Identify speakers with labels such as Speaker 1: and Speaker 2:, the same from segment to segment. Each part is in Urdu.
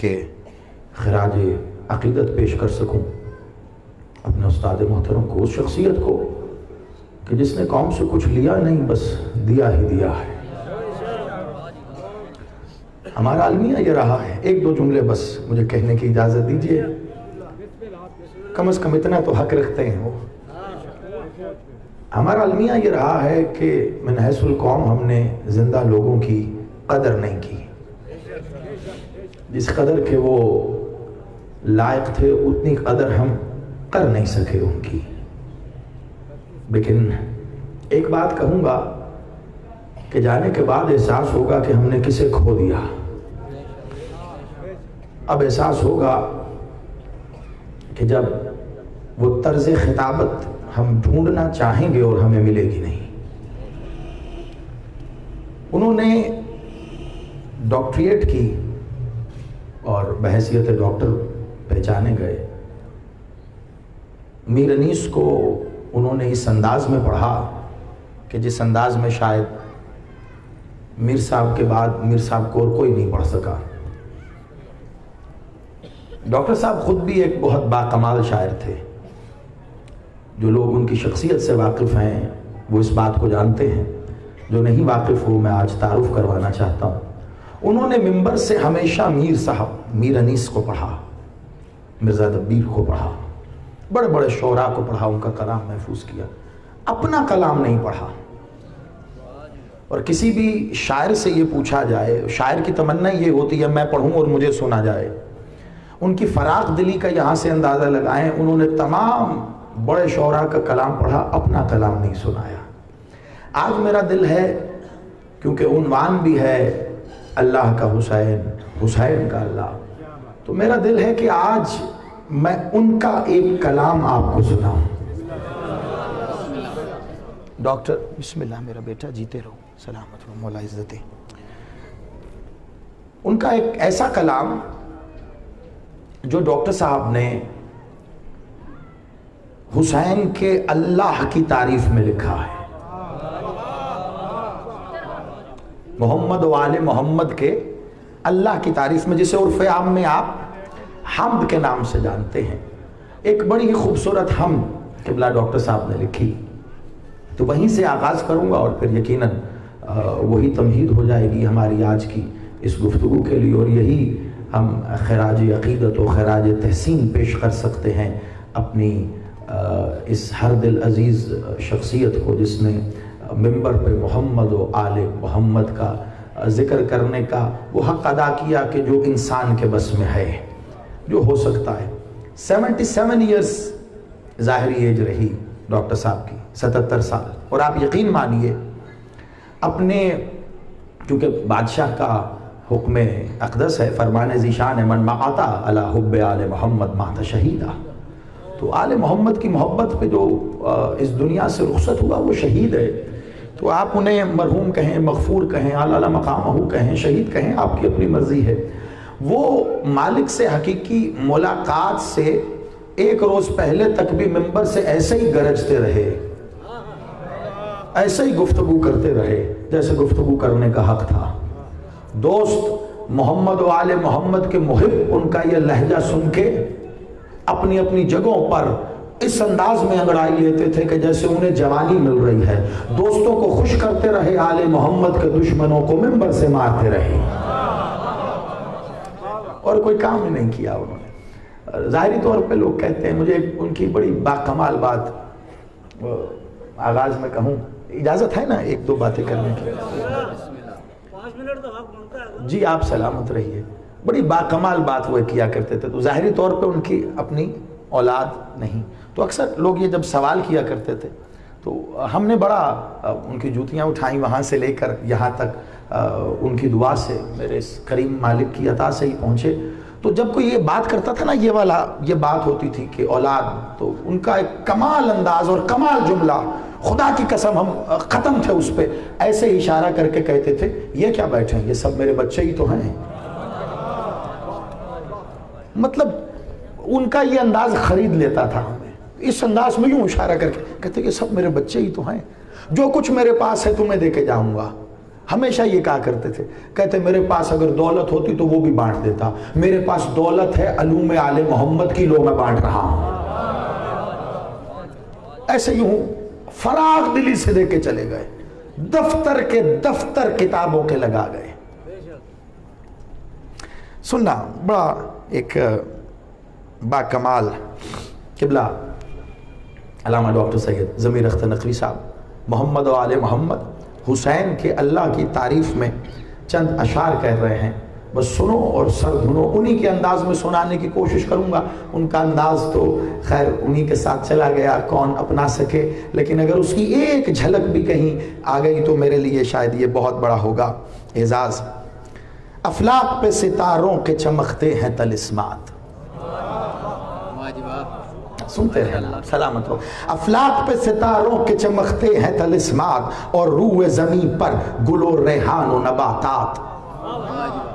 Speaker 1: کہ خراج عقیدت پیش کر سکوں اپنے استاد محترم کو، اس شخصیت کو کہ جس نے قوم سے کچھ لیا نہیں، بس دیا ہی دیا ہے۔ ہمارا المیہ یہ رہا ہے، ایک دو جملے بس مجھے کہنے کی اجازت دیجیے، کم از کم اتنا تو حق رکھتے ہیں وہ۔ ہمارا المیہ یہ رہا ہے کہ من حیث القوم ہم نے زندہ لوگوں کی قدر نہیں کی، جس قدر کے وہ لائق تھے اتنی قدر ہم کر نہیں سکے ان کی۔ لیکن ایک بات کہوں گا کہ جانے کے بعد احساس ہوگا کہ ہم نے کسے کھو دیا، اب احساس ہوگا کہ جب وہ طرز خطابت ہم ڈھونڈنا چاہیں گے اور ہمیں ملے گی نہیں۔ انہوں نے ڈاکٹریٹ کی اور بحیثیت ڈاکٹر پہچانے گئے۔ میر انیس کو انہوں نے اس انداز میں پڑھا کہ جس انداز میں شاید میر صاحب کے بعد میر صاحب کو اور کوئی نہیں پڑھ سکا۔ ڈاکٹر صاحب خود بھی ایک بہت باکمال شاعر تھے، جو لوگ ان کی شخصیت سے واقف ہیں وہ اس بات کو جانتے ہیں، جو نہیں واقف ہو میں آج تعارف کروانا چاہتا ہوں۔ انہوں نے منبر سے ہمیشہ میر صاحب میر انیس کو پڑھا، مرزا دبیر کو پڑھا، بڑے بڑے شعراء کو پڑھا، ان کا کلام محفوظ کیا، اپنا کلام نہیں پڑھا۔ اور کسی بھی شاعر سے یہ پوچھا جائے، شاعر کی تمنا یہ ہوتی ہے میں پڑھوں اور مجھے سنا جائے، ان کی فراق دلی کا یہاں سے اندازہ لگائیں، انہوں نے تمام بڑے شعراء کا کلام پڑھا، اپنا کلام نہیں سنایا۔ آج میرا دل ہے، کیونکہ عنوان بھی ہے اللہ کا حسین، حسین کا اللہ، تو میرا دل ہے کہ آج میں ان کا ایک کلام آپ کو سناؤں۔ ڈاکٹر بسم اللہ میرا بیٹا، جیتے رہو، سلامت رہو، مولا عزتیں۔ ان کا ایک ایسا کلام جو ڈاکٹر صاحب نے حسین کے اللہ کی تعریف میں لکھا ہے، محمد و آل محمد کے اللہ کی تعریف میں، جسے عرف عام میں آپ حمد کے نام سے جانتے ہیں۔ ایک بڑی ہی خوبصورت حمد قبلہ ڈاکٹر صاحب نے لکھی، تو وہیں سے آغاز کروں گا اور پھر یقیناً وہی تمہید ہو جائے گی ہماری آج کی اس گفتگو کے لیے، اور یہی ہم خراج عقیدت و خراج تحسین پیش کر سکتے ہیں اپنی اس ہر دل عزیز شخصیت کو، جس نے منبر پہ محمد و آل محمد کا ذکر کرنے کا وہ حق ادا کیا کہ جو انسان کے بس میں ہے، جو ہو سکتا ہے۔ 77 ایئرز ظاہری ایج رہی ڈاکٹر صاحب کی، 77 سال، اور آپ یقین مانیے اپنے، کیونکہ بادشاہ کا حکم اقدس ہے، فرمان ذیشان من مقاطع علی حب آل محمد مات شہیدہ، تو آل محمد کی محبت پہ جو اس دنیا سے رخصت ہوا وہ شہید ہے، تو آپ انہیں مرحوم کہیں، مغفور کہیں، اعلی مقامہ کہیں، شہید کہیں، آپ کی اپنی مرضی ہے۔ وہ مالک سے حقیقی ملاقات سے ایک روز پہلے تک بھی منبر سے ایسے ہی گرجتے رہے، ایسے ہی گفتگو کرتے رہے جیسے گفتگو کرنے کا حق تھا۔ دوست محمد و آل محمد کے محب ان کا یہ لہجہ سن کے اپنی اپنی جگہوں پر اس انداز میں انگڑائی لیتے تھے کہ جیسے انہیں جوانی مل رہی ہے، دوستوں کو خوش کرتے رہے، آل محمد کے دشمنوں کو منبر سے مارتے رہے، اور کوئی کام ہی نہیں کیا انہوں نے۔ ظاہری طور پہ لوگ کہتے ہیں، مجھے ان کی بڑی باکمال بات آغاز میں کہوں، اجازت ہے نا ایک دو باتیں کرنے کی؟ جی آپ سلامت رہیے۔ بڑی باکمال بات وہ کیا کرتے تھے، تو ظاہری طور پہ ان کی اپنی اولاد نہیں، تو اکثر لوگ یہ جب سوال کیا کرتے تھے تو ہم نے بڑا ان کی جوتیاں اٹھائیں، وہاں سے لے کر یہاں تک ان کی دعا سے، میرے اس کریم مالک کی عطا سے ہی پہنچے۔ تو جب کوئی یہ بات کرتا تھا نا، یہ بات ہوتی تھی کہ اولاد، تو ان کا ایک کمال انداز اور کمال جملہ، خدا کی قسم ہم ختم تھے اس پہ، ایسے ہی اشارہ کر کے کہتے تھے یہ کیا بیٹھے ہیں، یہ سب میرے بچے ہی تو ہیں۔ مطلب ان کا یہ انداز خرید لیتا تھا ہمیں، اس انداز میں یوں اشارہ کر کے کہتے یہ سب میرے بچے ہی تو ہیں، جو کچھ میرے پاس ہے تمہیں دے کے جاؤں گا، ہمیشہ یہ کہا کرتے تھے، کہتے میرے پاس اگر دولت ہوتی تو وہ بھی بانٹ دیتا، میرے پاس دولت ہے علوم آل محمد کی، لو میں بانٹ رہا ہوں۔ ایسے یوں فراغ دلی سے دے کے چلے گئے، دفتر کے دفتر کتابوں کے لگا گئے۔ سننا بڑا ایک با کمال قبلہ علامہ ڈاکٹر سید ضمیر اختر نقوی صاحب محمد و آل محمد حسین کے اللہ کی تعریف میں چند اشعار کہہ رہے ہیں، بس سنو اور سر دھنو۔ انہی کے انداز میں سنانے کی کوشش کروں گا، ان کا انداز تو خیر انہی کے ساتھ چلا گیا، کون اپنا سکے، لیکن اگر اس کی ایک جھلک بھی کہیں آ گئی تو میرے لیے شاید یہ بہت بڑا ہوگا اعزاز۔ افلاق پہ ستاروں کے چمکتے ہیں طلسمات، سنتے رہنا سلامت ہو۔ افلاق پہ ستاروں کے چمکتے ہیں طلسمات، اور روح زمین پر گل و ریحان و نباتات۔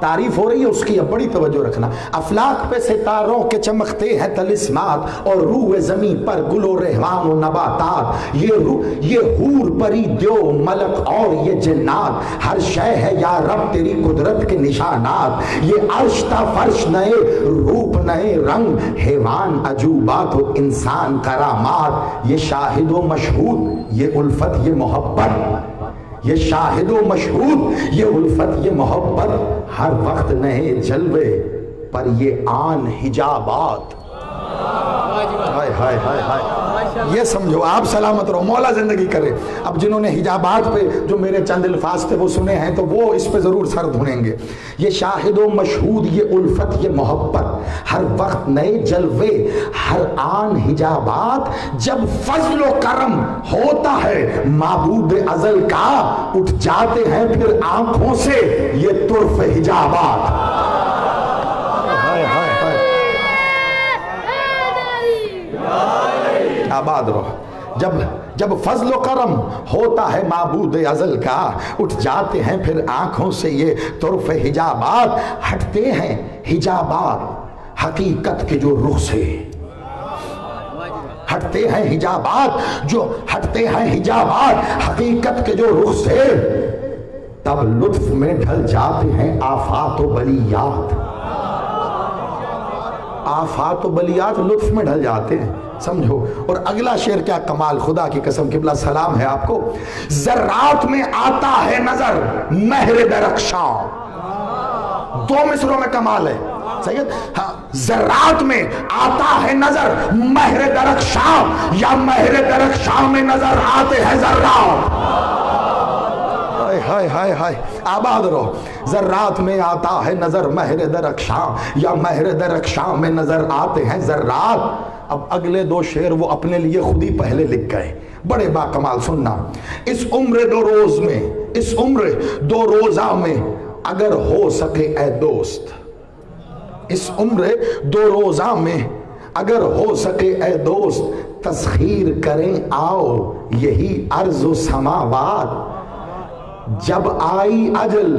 Speaker 1: تعریف ہو رہی ہے اس کی، اب بڑی توجہ رکھنا۔ افلاق پہ ستاروں کے چمکتے ہیں طلسمات، اور روح زمین پر گل و ریحان و نباتات۔ یہ حور پری دیو ملک اور یہ جنات، ہر شے ہے یا رب تیری قدرت کے نشانات۔ یہ عرش تا فرش نئے روپ نئے رنگ، حیوان عجوبات و انسان کرامات۔ یہ شاہد و مشہود یہ الفت یہ محبت، یہ شاہد و مشہود یہ الفت یہ محبت، ہر وقت نئے جلوے پر یہ آن حجابات۔ ہائے ہائے ہائے ہائے، یہ سمجھو آپ سلامت رہو، مولا زندگی کرے۔ اب جنہوں نے حجابات پہ جو میرے چند الفاظ تھے وہ سنے ہیں تو وہ اس پہ ضرور سر دھنیں گے۔ یہ شاہد و مشہود یہ الفت یہ محبت، ہر وقت نئے جلوے ہر آن حجابات۔ جب فضل و کرم ہوتا ہے معبود ازل کا، اٹھ جاتے ہیں پھر آنکھوں سے یہ طرف حجابات۔ آباد رہو۔ جب فضل و کرم ہوتا ہے معبود ازل کا، اٹھ جاتے ہیں پھر آنکھوں سے یہ طرف حجابات۔ ہٹتے ہیں حجابات حقیقت کے جو رخ سے، ہٹتے ہیں حجابات جو ہٹتے ہیں حجابات حقیقت کے جو رخ سے، تب لطف میں ڈھل جاتے ہیں آفات و بلیات۔ آفات و بلیات لطف میں ڈھل جاتے ہیں، سمجھو۔ اور اگلا شعر کیا کمال، خدا کی قسم قبلہ سلام ہے آپ کو۔ ذرات میں آتا ہے نظر مہر درخشاں، دو مصروں میں کمال ہے سید۔ ہاں، ذرات میں آتا ہے نظر مہر درخشاں، یا مہر درخشاں میں نظر آتے ہیں ذرات۔ ہائے ہائے ہائے، آباد رہو۔ ذرات میں آتا ہے نظر مہر درخشاں، یا مہر درخشاں میں نظر آتے ہیں ذرات۔ اب اگلے دو شعر وہ اپنے لیے خود ہی پہلے لکھ گئے، بڑے با کمال سننا۔ اس عمر دو روز میں، اس عمر دو روزہ میں اگر ہو سکے اے دوست، اس عمر دو روزہ میں اگر ہو سکے اے دوست، تسخیر کریں آؤ یہی ارض و سماوات۔ جب آئی اجل،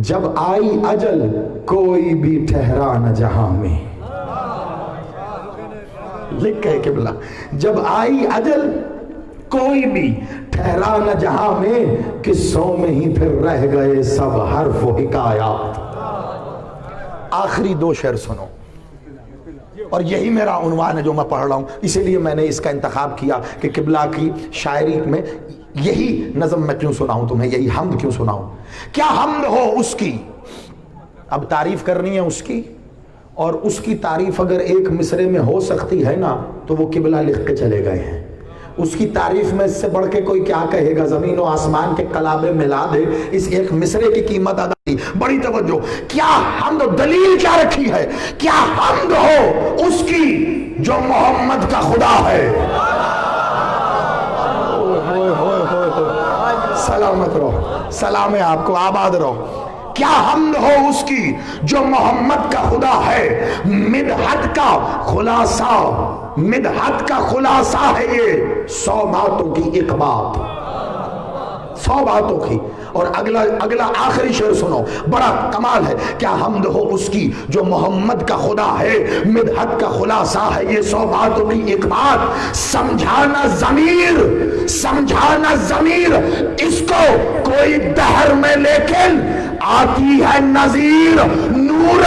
Speaker 1: جب آئی اجل کوئی بھی ٹھہرا نہ جہاں میں، لکھ ہے قبلہ، جب آئی اجل کوئی بھی ٹھہرا نہ جہاں میں، قصوں میں ہی پھر رہ گئے سب حرف و حکایات۔ آخری دو شعر سنو، اور یہی میرا عنوان ہے جو میں پڑھ رہا ہوں، اسی لیے میں نے اس کا انتخاب کیا کہ قبلہ کی شاعری میں یہی نظم میں کیوں سناؤں تمہیں، یہی حمد کیوں سناؤں۔ کیا حمد ہو اس کی، اب تعریف کرنی ہے اس کی، اور اس کی تعریف اگر ایک مصرے میں ہو سکتی ہے نا تو وہ قبلہ لکھ کے چلے گئے ہیں۔ اس کی تعریف میں اس سے بڑھ کے کوئی کیا کہے گا، زمین و آسمان کے کلابے ملا دے، اس ایک مصرے کی قیمت ادا کی۔ بڑی توجہ، کیا حمد و دلیل کیا رکھی ہے، کیا حمد ہو اس کی جو محمد کا خدا ہے۔ سلامت رہو، سلام ہے آپ کو، آباد رہو۔ کیا حمد ہو اس کی جو محمد کا خدا ہے، مدحت کا خلاصہ، مدحت کا خلاصہ ہے یہ 100 باتوں کی ایک بات۔ 100 باتوں کی. اور اگلا آخری شعر سنو، بڑا کمال ہے. کیا حمد ہو اس کی جو محمد کا خدا ہے، مدحت کا خلاصہ ہے یہ 100 باتوں کی ایک بات. سمجھانا ضمیر اس کو کوئی دہر میں، لیکن آتی ہے نظیر نور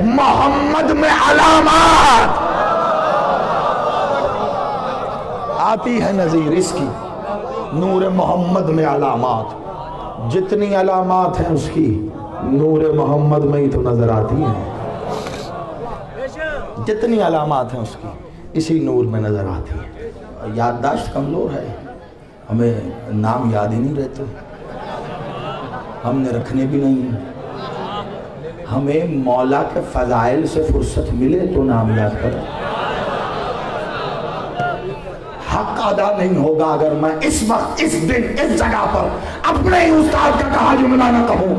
Speaker 1: محمد میں علامات. آتی ہے نظیر اس کی نور محمد میں علامات. جتنی علامات ہیں اس کی نور محمد میں ہی تو نظر آتی ہیں. جتنی علامات ہیں اس کی اسی نور میں نظر آتی ہیں. یادداشت کمزور ہے، ہمیں نام یاد ہی نہیں رہتے، ہم نے رکھنے بھی نہیں. ہمیں مولا کے فضائل سے فرصت ملے تو نام یاد کریں. حق ادا نہیں ہوگا اگر میں اس وقت اس دن اس جگہ پر اپنے ہی استاد کا کہا جملہ نہ کہوں.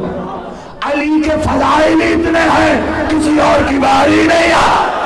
Speaker 1: علی کے فضائل اتنے ہیں کسی اور کی باری نہیں ہے.